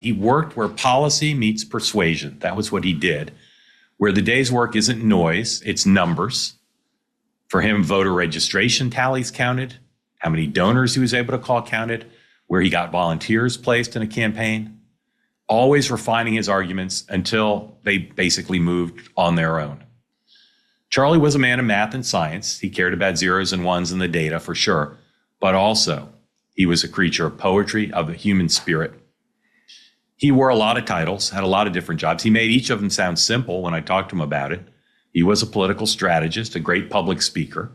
He worked where policy meets persuasion. That was what he did. Where the day's work isn't noise, it's numbers. For him, voter registration tallies counted, how many donors he was able to call counted, where he got volunteers placed in a campaign, always refining his arguments until they basically moved on their own. Charlie was a man of math and science. He cared about zeros and ones in the data for sure, but also he was a creature of poetry, of the human spirit. He wore a lot of titles, had a lot of different jobs. He made each of them sound simple when I talked to him about it. He was a political strategist, a great public speaker,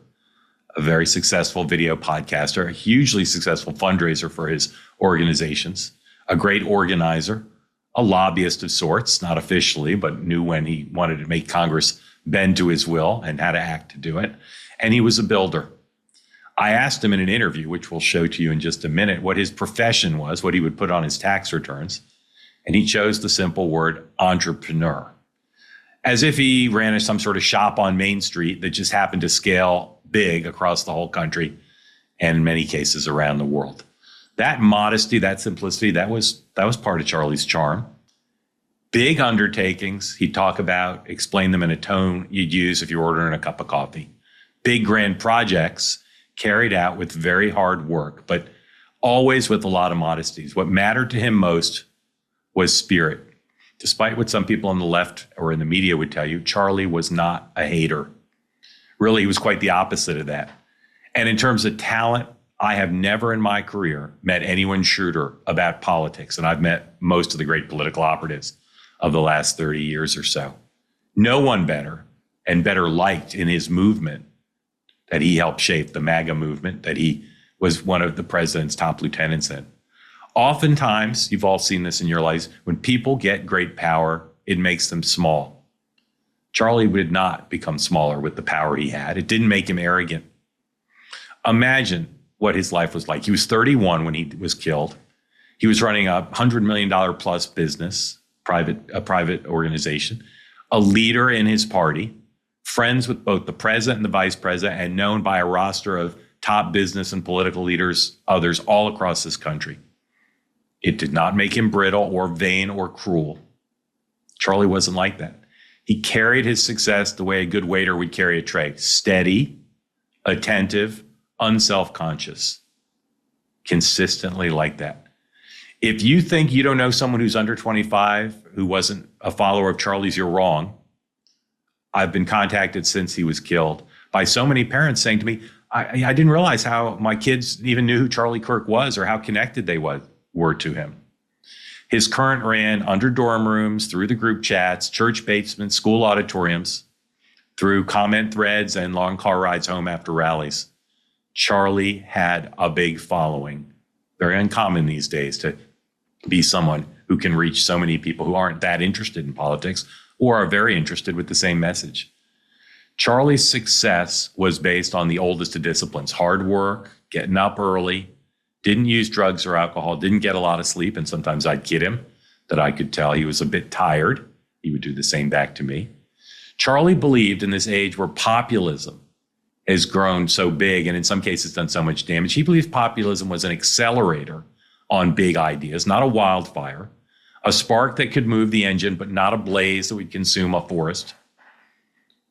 a very successful video podcaster, a hugely successful fundraiser for his organizations, a great organizer, a lobbyist of sorts, not officially, but knew when he wanted to make Congress bend to his will and how to act to do it. And he was a builder. I asked him in an interview, which we'll show to you in just a minute, what his profession was, what he would put on his tax returns. And he chose the simple word entrepreneur, as if he ran some sort of shop on Main Street that just happened to scale big across the whole country and in many cases around the world. That modesty, that simplicity, that was part of Charlie's charm. Big undertakings he'd talk about, explain them in a tone you'd use if you're ordering a cup of coffee. Big grand projects carried out with very hard work, but always with a lot of modesties. What mattered to him most was spirit. Despite what some people on the left or in the media would tell you, Charlie was not a hater. Really, he was quite the opposite of that. And in terms of talent, I have never in my career met anyone shrewder about politics. And I've met most of the great political operatives of the last 30 years or so. No one better and better liked in his movement that he helped shape, the MAGA movement, that he was one of the president's top lieutenants in. Oftentimes, you've all seen this in your lives, when people get great power, it makes them small. Charlie did not become smaller with the power he had. It didn't make him arrogant. Imagine what his life was like. He was 31 when he was killed. He was running a $100 million plus business, a private organization, a leader in his party, friends with both the president and the vice president, and known by a roster of top business and political leaders, others all across this country. It did not make him brittle or vain or cruel. Charlie wasn't like that. He carried his success the way a good waiter would carry a tray: steady, attentive, unself-conscious, consistently like that. If you think you don't know someone who's under 25 who wasn't a follower of Charlie's, you're wrong. I've been contacted since he was killed by so many parents saying to me, I didn't realize how my kids even knew who Charlie Kirk was or how connected they were to him. His current ran under dorm rooms, through the group chats, church basements, school auditoriums, through comment threads and long car rides home after rallies. Charlie had a big following. Very uncommon these days to be someone who can reach so many people who aren't that interested in politics or are very interested with the same message. Charlie's success was based on the oldest of disciplines: hard work, getting up early, didn't use drugs or alcohol, didn't get a lot of sleep. And sometimes I'd kid him that I could tell he was a bit tired. He would do the same back to me. Charlie believed in this age where populism has grown so big and in some cases done so much damage. He believed populism was an accelerator on big ideas, not a wildfire, a spark that could move the engine, but not a blaze that would consume a forest.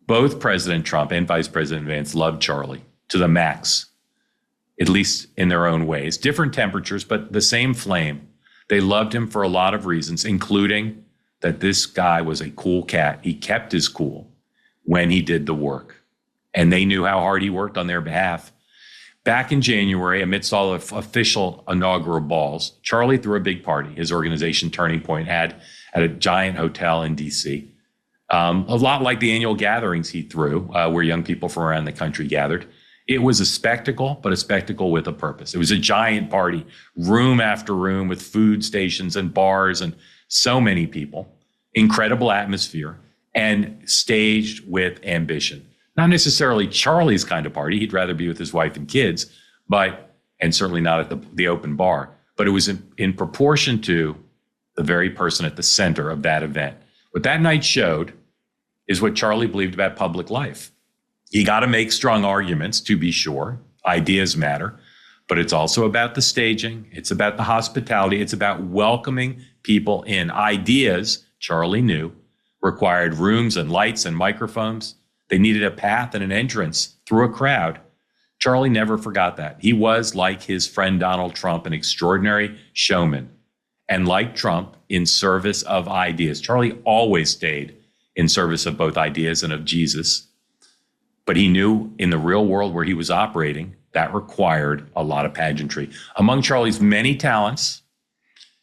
Both President Trump and Vice President Vance loved Charlie to the max, at least in their own ways. Different temperatures, but the same flame. They loved him for a lot of reasons, including that this guy was a cool cat. He kept his cool when he did the work, and they knew how hard he worked on their behalf. Back in January, amidst all of official inaugural balls, Charlie threw a big party. His organization, Turning Point, had at a giant hotel in D.C. A lot like the annual gatherings he threw, where young people from around the country gathered. It was a spectacle, but a spectacle with a purpose. It was a giant party, room after room, with food stations and bars and so many people, incredible atmosphere, and staged with ambition. Not necessarily Charlie's kind of party. He'd rather be with his wife and kids, and certainly not at the open bar. But it was in proportion to the very person at the center of that event. What that night showed is what Charlie believed about public life. You got to make strong arguments, to be sure. Ideas matter. But it's also about the staging. It's about the hospitality. It's about welcoming people in. Ideas, Charlie knew, required rooms and lights and microphones. They needed a path and an entrance through a crowd. Charlie never forgot that. He was, like his friend Donald Trump, an extraordinary showman. And like Trump, in service of ideas. Charlie always stayed in service of both ideas and of Jesus. But he knew in the real world where he was operating, that required a lot of pageantry. Among Charlie's many talents,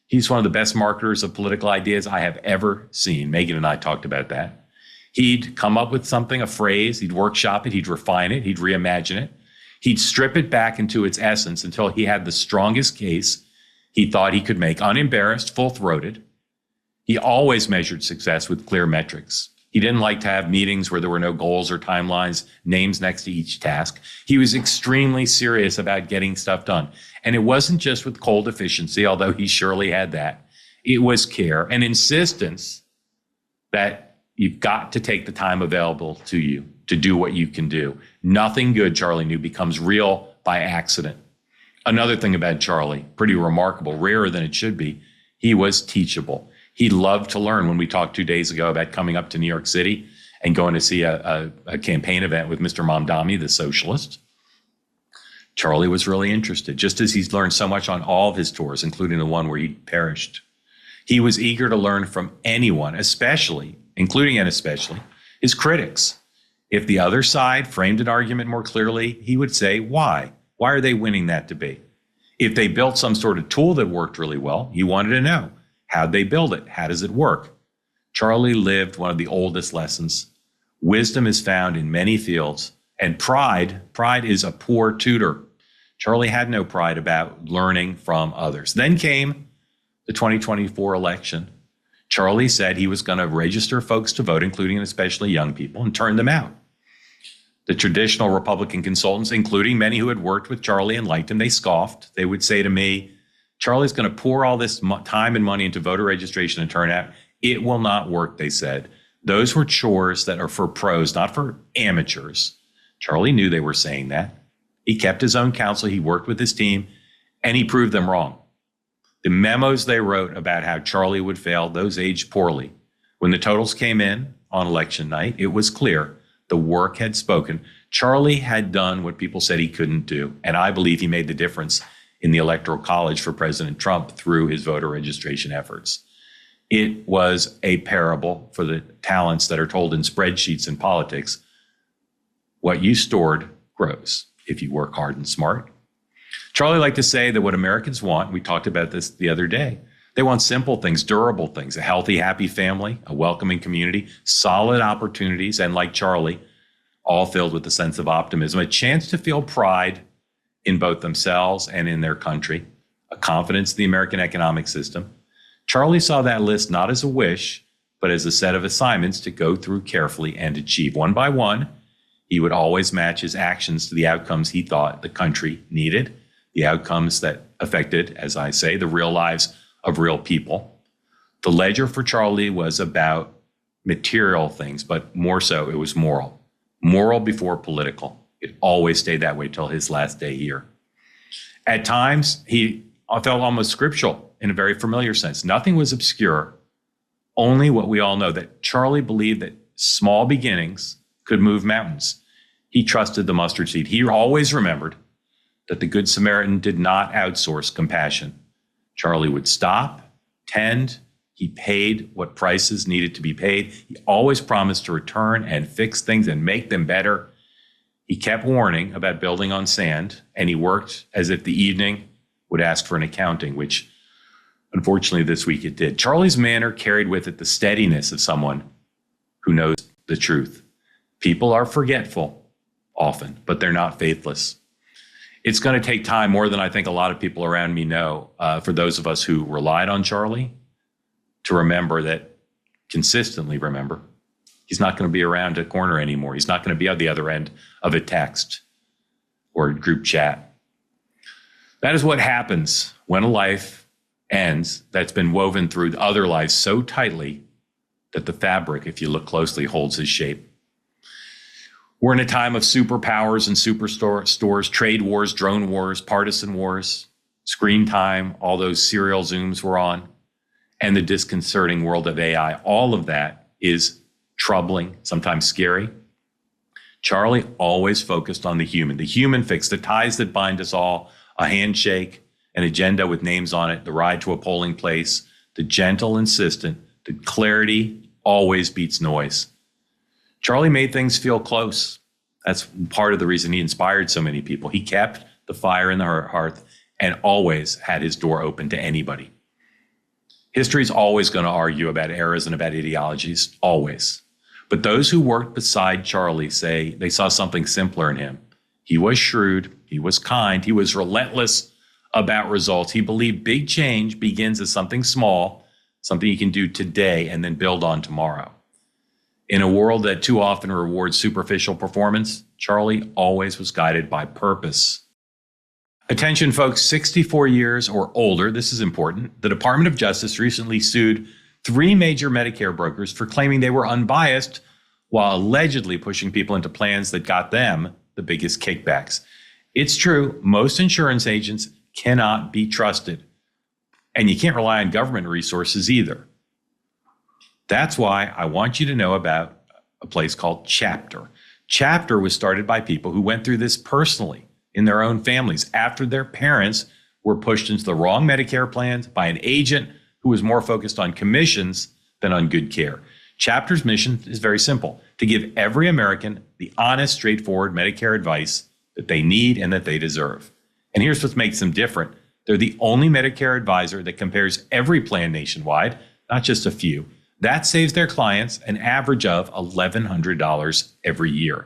he's one of the best marketers of political ideas I have ever seen. Megan and I talked about that. He'd come up with something, a phrase, he'd workshop it, he'd refine it, he'd reimagine it. He'd strip it back into its essence until he had the strongest case he thought he could make, unembarrassed, full-throated. He always measured success with clear metrics. He didn't like to have meetings where there were no goals or timelines, names next to each task. He was extremely serious about getting stuff done. And it wasn't just with cold efficiency, although he surely had that. It was care and insistence that you've got to take the time available to you to do what you can do. Nothing good, Charlie knew, becomes real by accident. Another thing about Charlie, pretty remarkable, rarer than it should be, he was teachable. He loved to learn. When we talked 2 days ago about coming up to New York City and going to see a campaign event with Mr. Mamdani, the socialist, Charlie was really interested, just as he's learned so much on all of his tours, including the one where he perished. He was eager to learn from anyone, especially, including and especially, his critics. If the other side framed an argument more clearly, he would say, why? Why are they winning that debate? If they built some sort of tool that worked really well, he wanted to know, how'd they build it? How does it work? Charlie lived one of the oldest lessons. Wisdom is found in many fields, and pride is a poor tutor. Charlie had no pride about learning from others. Then came the 2024 election. Charlie said he was going to register folks to vote, including and especially young people, and turn them out. The traditional Republican consultants, including many who had worked with Charlie and liked him, they scoffed. They would say to me, Charlie's going to pour all this time and money into voter registration and turnout. It will not work, they said. Those were chores that are for pros, not for amateurs. Charlie knew they were saying that. He kept his own counsel. He worked with his team, and he proved them wrong. The memos they wrote about how Charlie would fail, those aged poorly. When the totals came in on election night, it was clear the work had spoken. Charlie had done what people said he couldn't do, and I believe he made the difference in the Electoral College for President Trump through his voter registration efforts. It was a parable for the talents that are told in spreadsheets in politics. What you stored grows if you work hard and smart. Charlie liked to say that what Americans want, we talked about this the other day, they want simple things, durable things, a healthy, happy family, a welcoming community, solid opportunities, and like Charlie, all filled with a sense of optimism, a chance to feel pride in both themselves and in their country, a confidence in the American economic system. Charlie saw that list not as a wish, but as a set of assignments to go through carefully and achieve. One by one, he would always match his actions to the outcomes he thought the country needed, the outcomes that affected, as I say, the real lives of real people. The ledger for Charlie was about material things, but more so it was moral. Moral before political. It always stayed that way till his last day here. At times, he felt almost scriptural in a very familiar sense. Nothing was obscure, only what we all know, that Charlie believed that small beginnings could move mountains. He trusted the mustard seed. He always remembered that the Good Samaritan did not outsource compassion. Charlie would stop, tend, he paid what prices needed to be paid. He always promised to return and fix things and make them better. He kept warning about building on sand, and he worked as if the evening would ask for an accounting, which unfortunately this week it did. Charlie's manner carried with it the steadiness of someone who knows the truth. People are forgetful often, but they're not faithless. It's going to take time, more than I think a lot of people around me know, for those of us who relied on Charlie to remember that, consistently remember, he's not going to be around a corner anymore. He's not going to be on the other end of a text or a group chat. That is what happens when a life ends that's been woven through other lives so tightly that the fabric, if you look closely, holds its shape. We're in a time of superpowers and superstores, trade wars, drone wars, partisan wars, screen time, all those serial Zooms we're on, and the disconcerting world of AI. All of that is troubling, sometimes scary. Charlie always focused on the human fix, the ties that bind us all, a handshake, an agenda with names on it, the ride to a polling place, the gentle insistent, the clarity always beats noise. Charlie made things feel close. That's part of the reason he inspired so many people. He kept the fire in the hearth and always had his door open to anybody. History is always going to argue about eras and about ideologies, always. But those who worked beside Charlie say they saw something simpler in him. He was shrewd, he was kind, he was relentless about results. He believed big change begins as something small, something you can do today and then build on tomorrow. In a world that too often rewards superficial performance, Charlie always was guided by purpose. Attention, folks, 64 years or older, this is important. The Department of Justice recently sued 3 major Medicare brokers for claiming they were unbiased while allegedly pushing people into plans that got them the biggest kickbacks. It's true, most insurance agents cannot be trusted, and you can't rely on government resources either. That's why I want you to know about a place called Chapter. Chapter was started by people who went through this personally in their own families after their parents were pushed into the wrong Medicare plans by an agent who was more focused on commissions than on good care. Chapter's mission is very simple: to give every American the honest, straightforward Medicare advice that they need and that they deserve. And here's what makes them different. They're the only Medicare advisor that compares every plan nationwide, not just a few. That saves their clients an average of $1,100 every year.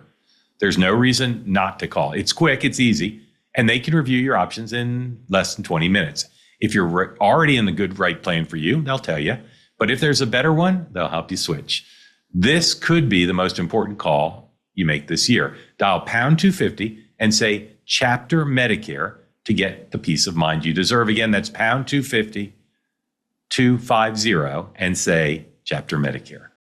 There's no reason not to call. It's quick, it's easy, and they can review your options in less than 20 minutes. If you're already in the right plan for you, they'll tell you. But if there's a better one, they'll help you switch. This could be the most important call you make this year. Dial pound 250 and say Chapter Medicare to get the peace of mind you deserve. Again, that's pound 250 250 and say Chapter Medicare.